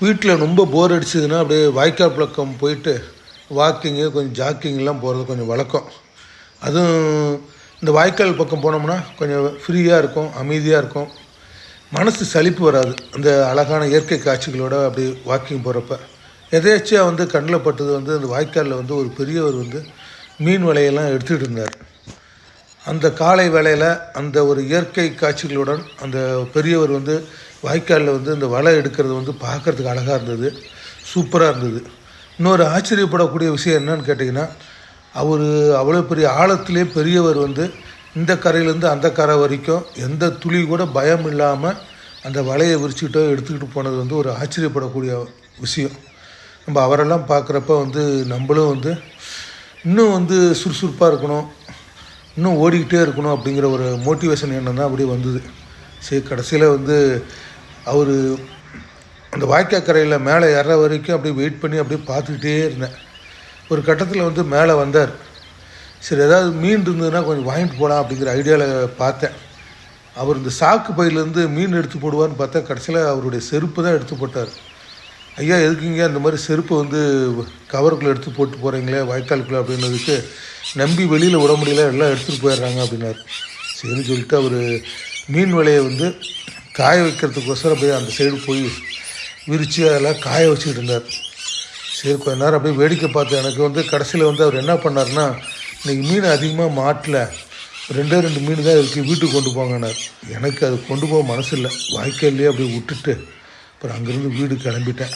வீட்டில் ரொம்ப போர் அடிச்சதுன்னா அப்படியே வாய்க்கால் பக்கம் போயிட்டு வாக்கிங்கு கொஞ்சம் ஜாக்கிங்லாம் போகிறது கொஞ்சம் வழக்கம். அதுவும் இந்த வாய்க்கால் பக்கம் போனோம்னா கொஞ்சம் ஃப்ரீயாக இருக்கும், அமைதியாக இருக்கும், மனசு சலிப்பு வராது. அந்த அழகான இயற்கை காட்சிகளோடு அப்படி வாக்கிங் போகிறப்ப எதேச்சியாக கண்ணில் பட்டது அந்த வாய்க்காலில் ஒரு பெரியவர் மீன் வலையெல்லாம் எடுத்துகிட்டு இருந்தார். அந்த காலை வேளையில் அந்த ஒரு இயற்கை காட்சிகளுடன் அந்த பெரியவர் வாய்க்காலில் இந்த வலை எடுக்கிறது பார்க்குறதுக்கு அழகாக இருந்தது, சூப்பராக இருந்தது. இன்னொரு ஆச்சரியப்படக்கூடிய விஷயம் என்னன்னு கேட்டிங்கன்னா, அவர் அவ்வளோ பெரிய ஆழத்திலே பெரியவர் இந்த கரையிலேருந்து அந்த கரை வரைக்கும் எந்த துளி கூட பயம் இல்லாமல் அந்த வலையை விரிச்சுக்கிட்டோ எடுத்துக்கிட்டு போனது ஒரு ஆச்சரியப்படக்கூடிய விஷயம். நம்ம அவரெல்லாம் பார்க்குறப்ப நம்மளும் இன்னும் சுறுசுறுப்பாக இருக்கணும், இன்னும் ஓடிக்கிட்டே இருக்கணும் அப்படிங்கிற ஒரு மோட்டிவேஷன் எண்ணம் தான் அப்படியே வந்தது. சரி, கடைசியில் அவர் அந்த வாய்க்காக்கரையில் மேலே ஏற வரைக்கும் அப்படியே வெயிட் பண்ணி அப்படியே பார்த்துக்கிட்டே இருந்தேன். ஒரு கட்டத்தில் மேலே வந்தார். சரி, ஏதாவது மீன் இருந்ததுன்னா கொஞ்சம் வாங்கிட்டு போகலாம் அப்படிங்கிற ஐடியாவில் பார்த்தேன். அவர் இந்த சாக்கு பையிலேருந்து மீன் எடுத்து போடுவார்னு பார்த்தா கடைசியில் அவருடைய செருப்பு தான் எடுத்து போட்டார். ஐயா, எதுக்குங்க அந்த மாதிரி செருப்பு கவருக்குள்ளே எடுத்து போட்டு போகிறீங்களே வாய்க்காலுக்குள்ளே அப்படின்னதுக்கு, நம்பி வெளியில் விட முடியல, எல்லாம் எடுத்துகிட்டு போயிடுறாங்க அப்படின்னார். சரின்னு சொல்லிட்டு அவர் மீன் விலையை காய வைக்கிறதுக்கோசரம் போய் அந்த சைடு போய் விரித்து அதெல்லாம் காய வச்சுக்கிட்டு இருந்தார். சரி, கொஞ்ச நேரம் அப்படியே வேடிக்கை பார்த்தேன். எனக்கு கடைசியில் அவர் என்ன பண்ணார்னா, இன்றைக்கி மீன் அதிகமாக மாட்டல, 2 மீன் தான் இருக்குது, வீட்டுக்கு கொண்டு போங்கன்னார். எனக்கு அது கொண்டு போக மனசு இல்லை. வாய்க்கால்லையே அப்படியே விட்டுட்டு அப்புறம் அங்கேருந்து வீடு கிளம்பிட்டேன்.